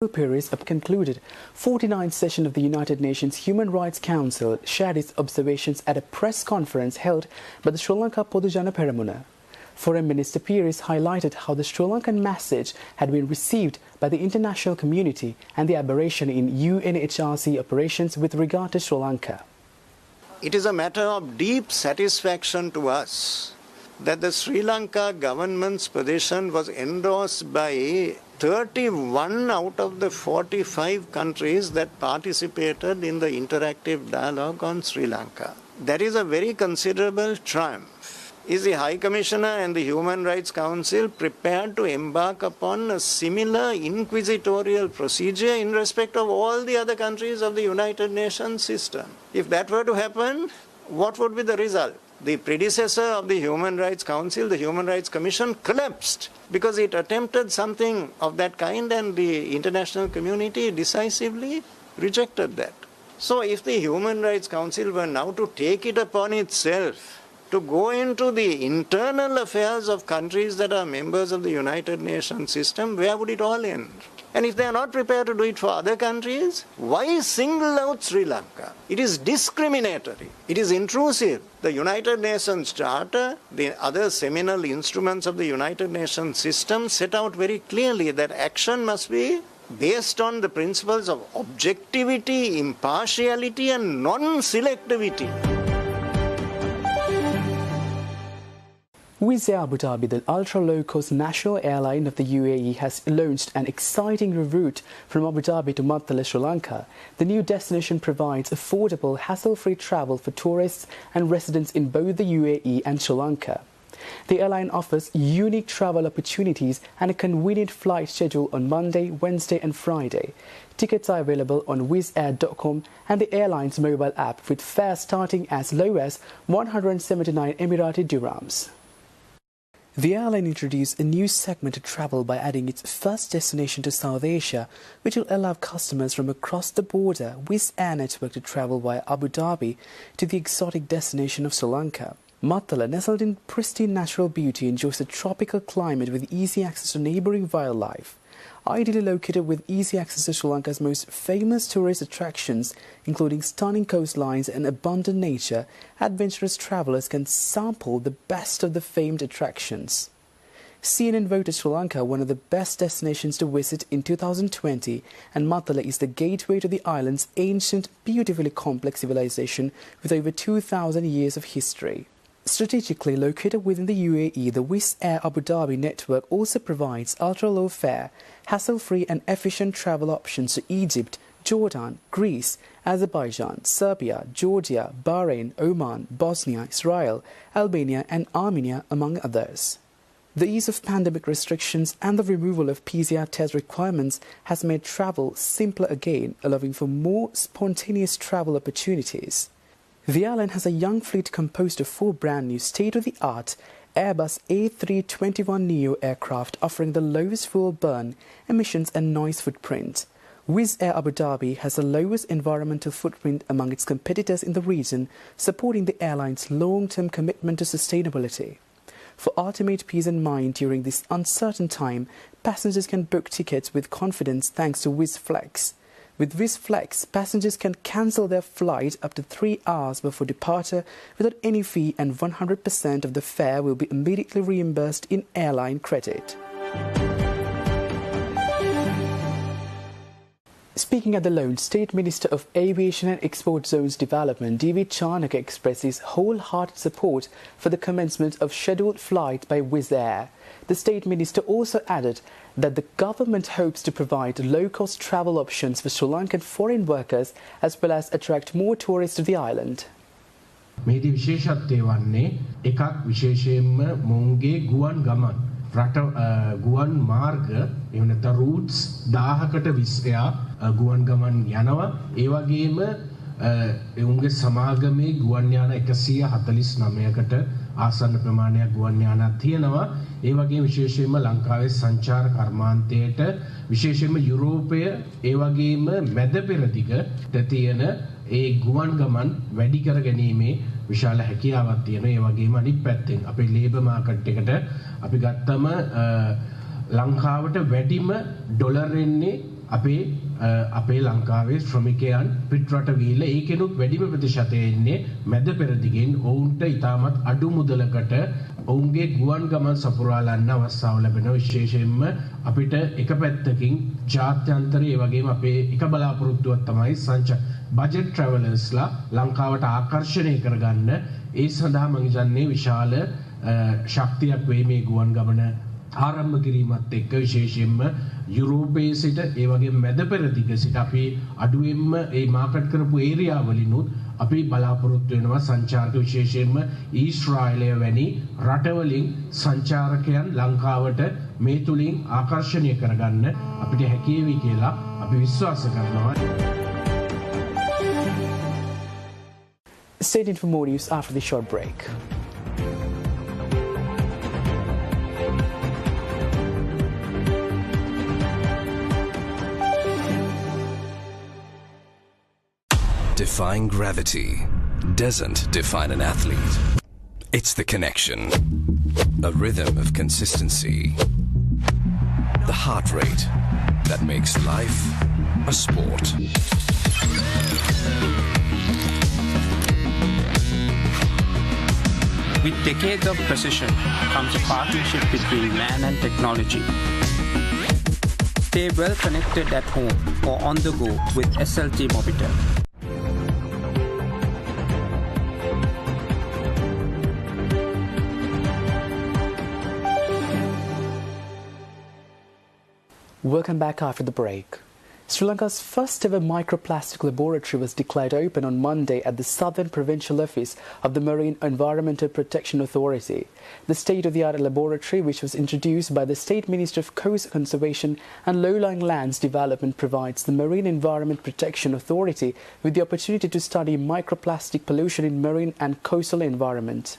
Periods have concluded. 49th session of the United Nations Human Rights Council shared its observations at a press conference held by the Sri Lanka Podujana Peramuna. Foreign Minister Pires highlighted how the Sri Lankan message had been received by the international community and the aberration in UNHRC operations with regard to Sri Lanka. It is a matter of deep satisfaction to us that the Sri Lanka government's position was endorsed by 31 out of the 45 countries that participated in the interactive dialogue on Sri Lanka. That is a very considerable triumph. Is the High Commissioner and the Human Rights Council prepared to embark upon a similar inquisitorial procedure in respect of all the other countries of the United Nations system? If that were to happen, what would be the result? The predecessor of the Human Rights Council, the Human Rights Commission, collapsed because it attempted something of that kind and the international community decisively rejected that. So if the Human Rights Council were now to take it upon itself to go into the internal affairs of countries that are members of the United Nations system, where would it all end? And if they are not prepared to do it for other countries, why single out Sri Lanka? It is discriminatory. It is intrusive. The United Nations Charter, the other seminal instruments of the United Nations system set out very clearly that action must be based on the principles of objectivity, impartiality and non-selectivity. Wizz Air Abu Dhabi, the ultra-low-cost national airline of the UAE, has launched an exciting route from Abu Dhabi to Mattala, Sri Lanka. The new destination provides affordable, hassle-free travel for tourists and residents in both the UAE and Sri Lanka. The airline offers unique travel opportunities and a convenient flight schedule on Monday, Wednesday and Friday. Tickets are available on wizzair.com and the airline's mobile app, with fares starting as low as 179 Emirati dirhams. The airline introduced a new segment to travel by adding its first destination to South Asia, which will allow customers from across the border Wizz Air network to travel via Abu Dhabi to the exotic destination of Sri Lanka. Mattala, nestled in pristine natural beauty, enjoys a tropical climate with easy access to neighbouring wildlife. Ideally located with easy access to Sri Lanka's most famous tourist attractions, including stunning coastlines and abundant nature, adventurous travellers can sample the best of the famed attractions. CNN voted Sri Lanka one of the best destinations to visit in 2020, and Mattala is the gateway to the island's ancient, beautifully complex civilization with over 2,000 years of history. Strategically located within the UAE, the Wizz Air Abu Dhabi network also provides ultra-low fare, hassle-free and efficient travel options to Egypt, Jordan, Greece, Azerbaijan, Serbia, Georgia, Bahrain, Oman, Bosnia, Israel, Albania and Armenia, among others. The ease of pandemic restrictions and the removal of PCR test requirements has made travel simpler again, allowing for more spontaneous travel opportunities. The airline has a young fleet composed of 4 brand new state-of-the-art Airbus A321neo aircraft offering the lowest fuel burn, emissions and noise footprint. Wizz Air Abu Dhabi has the lowest environmental footprint among its competitors in the region, supporting the airline's long-term commitment to sustainability. For ultimate peace of mind during this uncertain time, passengers can book tickets with confidence thanks to Wizz Flex. With Wizz Flex, passengers can cancel their flight up to 3 hours before departure without any fee, and 100% of the fare will be immediately reimbursed in airline credit. Speaking at the Lone, State Minister of Aviation and Export Zones Development, D.V. Chanaka, expressed his wholehearted support for the commencement of scheduled flights by Wizz Air. The State Minister also added that the government hopes to provide low-cost travel options for Sri Lankan foreign workers as well as attract more tourists to the island. මේදී විශේෂත්වය වන්නේ එකක් විශේෂයෙන්ම මොවුන්ගේ ගුවන් ගමන් ගුවන් මාර්ග එහෙම නැත්නම් routes 1000කට විස්සයා ගුවන් ගමන් යනවා. ඒ වගේම උන්ගේ සමාගමේ ගුවන් යාන 149කට ආසන්න ප්‍රමාණයක් ගුවන් යානක් තියෙනවා. ඒ වගේම විශේෂයෙන්ම ලංකාවේ සංචාර කර්මාන්තයට විශේෂයෙන්ම යුරෝපය ඒ වගේම මැද පෙරදිගට තියෙන ඒ ගුවන් ගමන් වැඩි කර ගැනීමේ විශාල හැකියාවක් තියෙනවා. ඒ වගේම අනිත් පැත්තෙන් අපේ ලේබර් මාකට් එකට අපි ගත්තම ලංකාවට වැඩිම ඩොලර් එන්නේ අපේ ලංකාවේ ශ්‍රමිකයන් පිටරට ගිහිල්ලා ඒකෙනුත් වැඩිම ප්‍රතිශතය එන්නේ මැද පෙරදිගෙන් ඔවුන්ට ඉතාමත් අඩු මුදලකට ඔවුන්ගේ ගුවන් ගමන් සපුරාලන්න අවස්ථාව ලැබෙනවා. විශේෂයෙන්ම අපිට එක පැත්තකින් ජාත්‍යන්තරයේ වගේම අපේ එක බලාපොරොත්තුවක් තමයි බජට් ට්‍රැවලර්ස්ලා ලංකාවට ආකර්ෂණය කරගන්න. ඒ සඳහා මම හිතන්නේ විශාල ශක්තියක් වෙයි මේ ගුවන් ගමන ආරම්භ කිරීමත් එක්ක. විශේෂයෙන්ම යුරෝපයේ සිට ඒ වගේ මැද පෙරදිග සිට අපි අඩුවෙන්ම ඒ මාකට් කරපු ඒරියා වලිනුත් අපි බලාපොරොත්තු වෙනවා සංචාරක විශේෂයෙන්ම ඊශ්‍රායලය වැනි රටවලින් සංචාරකයන් ලංකාවට මේ තුලින් ආකර්ෂණය කරගන්න අපිට හැකියවි කියලා අපි විශ්වාස කරනවා. Stay tuned for more news after the short break. Defying gravity doesn't define an athlete. It's the connection, a rhythm of consistency, the heart rate that makes life a sport. With decades of precision comes a partnership between man and technology. Stay well connected at home or on the go with SLT Mobitel. Welcome back after the break. Sri Lanka's first ever microplastic laboratory was declared open on Monday at the Southern Provincial Office of the Marine Environmental Protection Authority. The state-of-the-art laboratory, which was introduced by the State Minister of Coast Conservation and Low-lying Lands Development, provides the Marine Environment Protection Authority with the opportunity to study microplastic pollution in marine and coastal environment.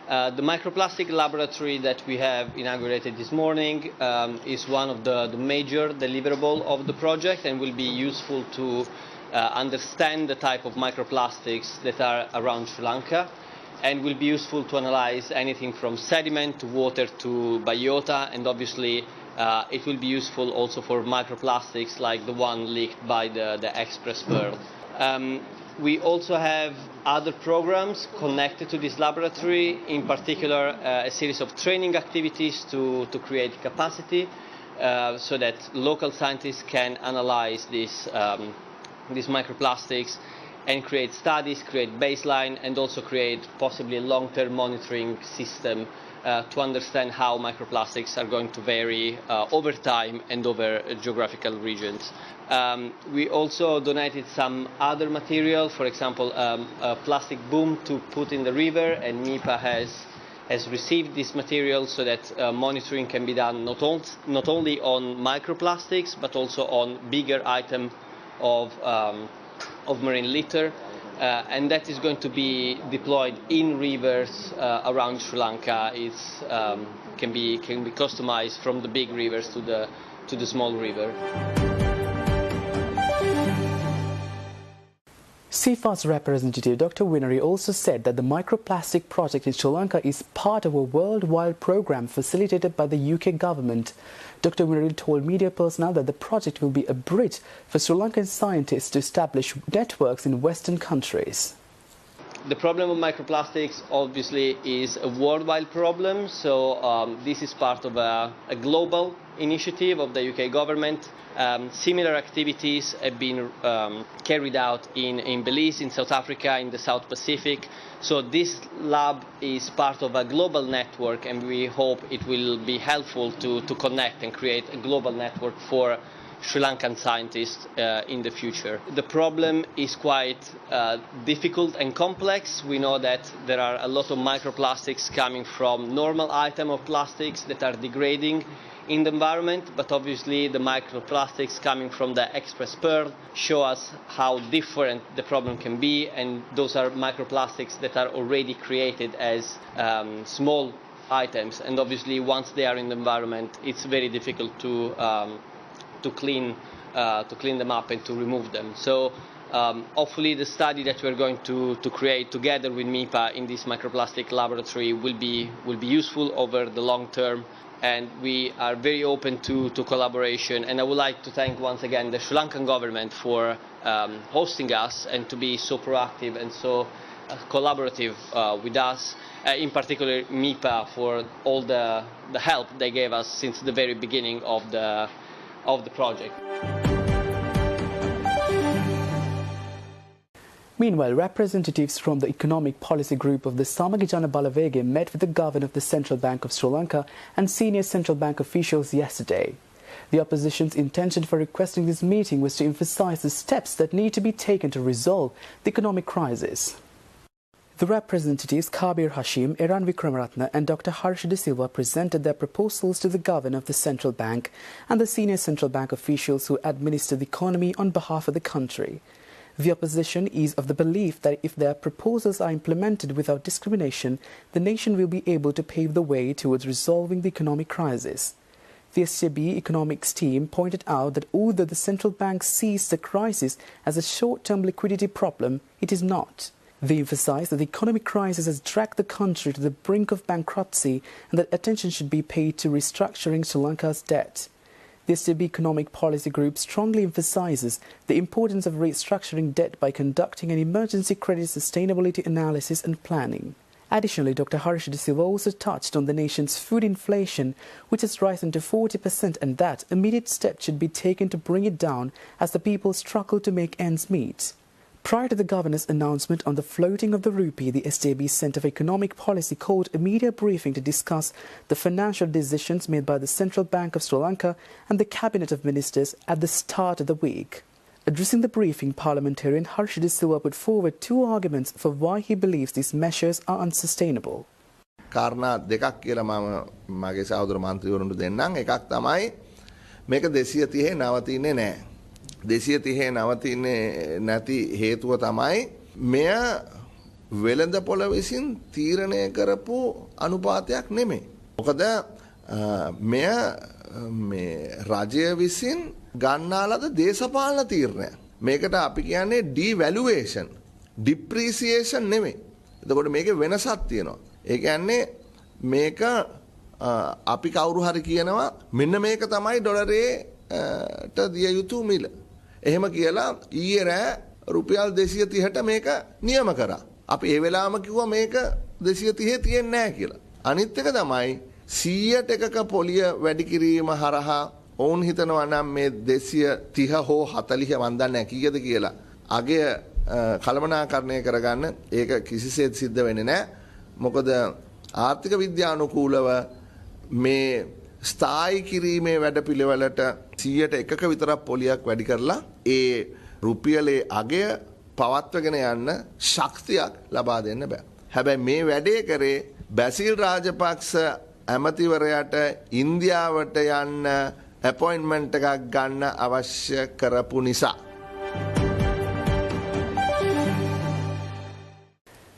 The microplastic laboratory that we have inaugurated this morning is one of the major deliverables of the project and will be useful to understand the type of microplastics that are around Sri Lanka, and will be useful to analyze anything from sediment to water to biota, and obviously it will be useful also for microplastics like the one leaked by the Express Pearl. We also have other programs connected to this laboratory, in particular a series of training activities to create capacity so that local scientists can analyze these microplastics and create studies, create baseline, and also create possibly a long-term monitoring system to understand how microplastics are going to vary over time and over geographical regions. We also donated some other material, for example, a plastic boom to put in the river, and MIPA has received this material so that monitoring can be done not only on microplastics but also on bigger item of marine litter. And that is going to be deployed in rivers around Sri Lanka. It can be customized from the big rivers to the small river. CFA's representative Dr. Winery also said that the microplastic project in Sri Lanka is part of a worldwide program facilitated by the UK government. Dr. Winery told media personnel that the project will be a bridge for Sri Lankan scientists to establish networks in Western countries. The problem of microplastics obviously is a worldwide problem, so this is part of a global initiative of the UK government. Similar activities have been carried out in Belize, in South Africa, in the South Pacific. So this lab is part of a global network, and we hope it will be helpful to connect and create a global network for Sri Lankan scientists in the future. The problem is quite difficult and complex. We know that there are a lot of microplastics coming from normal items of plastics that are degrading in the environment, but obviously the microplastics coming from the Express Pearl show us how different the problem can be, and those are microplastics that are already created as small items, and obviously once they are in the environment it's very difficult to clean them up and to remove them. So hopefully the study that we're going to create together with MIPA in this microplastic laboratory will be useful over the long term and we are very open to collaboration. And I would like to thank once again the Sri Lankan government for hosting us and to be so proactive and so collaborative with us, in particular MIPA for all the help they gave us since the very beginning of the project. Meanwhile, representatives from the Economic Policy Group of the Samagijana Balawege met with the Governor of the Central Bank of Sri Lanka and senior central bank officials yesterday. The opposition's intention for requesting this meeting was to emphasize the steps that need to be taken to resolve the economic crisis. The representatives Kabir Hashim, Eran Vikramaratne and Dr. Harsh De Silva presented their proposals to the Governor of the Central Bank and the senior central bank officials who administer the economy on behalf of the country. The opposition is of the belief that if their proposals are implemented without discrimination, the nation will be able to pave the way towards resolving the economic crisis. The SJB economics team pointed out that although the central bank sees the crisis as a short-term liquidity problem, it is not. They emphasized that the economic crisis has dragged the country to the brink of bankruptcy and that attention should be paid to restructuring Sri Lanka's debt. The SJB Economic Policy Group strongly emphasizes the importance of restructuring debt by conducting an emergency credit sustainability analysis and planning. Additionally, Dr. Harsh De Silva also touched on the nation's food inflation, which has risen to 40%, and that immediate steps should be taken to bring it down as the people struggle to make ends meet. Prior to the Governor's announcement on the floating of the rupee, the SJB Centre for Economic Policy called a media briefing to discuss the financial decisions made by the Central Bank of Sri Lanka and the Cabinet of Ministers at the start of the week. Addressing the briefing, parliamentarian Harsh De Silva put forward two arguments for why he believes these measures are unsustainable. කාරණා දෙකක් කියලා මම මගේ සහෝදර මන්ත්‍රීවරුන්ට දෙන්නම්. එකක් තමයි මේක 230 නවතින්නේ නැහැ. 230 නවතින්නේ නැති හේතුව තමයි මෙය වෙළඳපොළ විසින් තීරණය කරපු අනුපාතයක් නෙමෙයි. මොකද මෙය මේ රජය විසින් ගන්නා ලද දේශපාලන තීරණයක්. මේකට අපි කියන්නේ devaluation, depreciation නෙමෙයි. එතකොට මේකේ වෙනසක් තියෙනවා. ඒ කියන්නේ මේක අපි කවුරු හරි කියනවා මෙන්න මේක තමයි ඩොලරේ ට දිය යුතු මිල. එහෙම කියලා ඊයේ රෑ රුපියල් 230ට මේක නියම කරා. අපි ඒ වෙලාවම කිව්වා මේක 230 තියෙන්නේ නැහැ කියලා. අනිත් එක තමයි 100ට එකක පොලිය වැඩි කිරීම හරහා ඔවුන් හිතනවා නම් මේ 230 හෝ 40 මන් දන්නේ කීයද කියලා අගය කළමනාකරණය කරගන්න ඒක කිසිසේත් සිද්ධ වෙන්නේ නැහැ. මොකද ආර්ථික විද්‍යානුකූලව මේ ස්ථායි කිරීමේ වැඩපිළිවෙලට 100ට එකක විතරක් පොලියක් වැඩි කරලා ඒ රුපියලේ අගය පවත්වගෙන යන්න ශක්තියක් ලබා දෙන්න බෑ. හැබැයි මේ වැඩේ කරේ බැසිල් රාජපක්ෂ ඇමතිවරයාට ඉන්දියාවට යන්න අපොයින්ට්මන්ට් එකක් ගන්න අවශ්‍ය කරපු නිසා.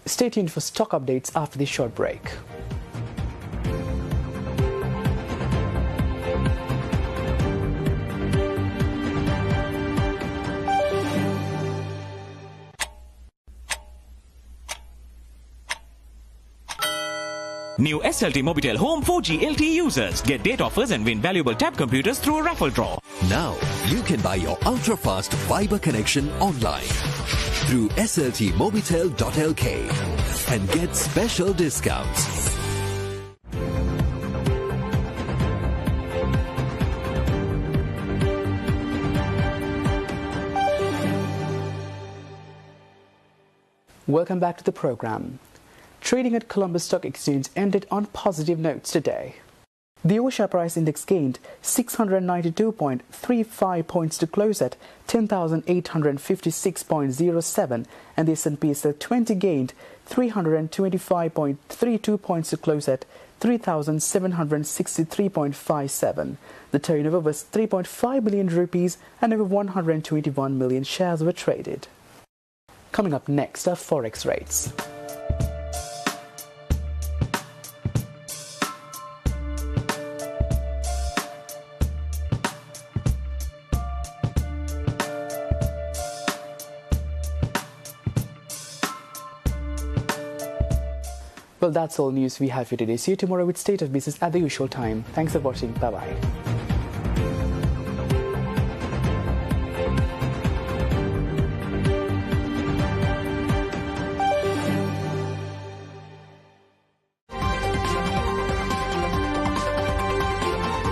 Stay tuned for stock updates after this short break. New SLT Mobitel Home 4G LTE users get date offers and win valuable tab computers through a raffle draw. Now you can buy your ultra-fast fiber connection online through sltmobitel.lk and get special discounts. Welcome back to the program. Trading at Colombo Stock Exchange ended on positive notes today. The Osha Price Index gained 692.35 points to close at 10,856.07, and the S&P SL 20 gained 325.32 points to close at 3,763.57. The turnover was 3.5 billion rupees and over 121 million shares were traded. Coming up next are Forex rates. Well, that's all news we have for today. See you tomorrow with State of Business at the usual time. Thanks for watching. Bye-bye.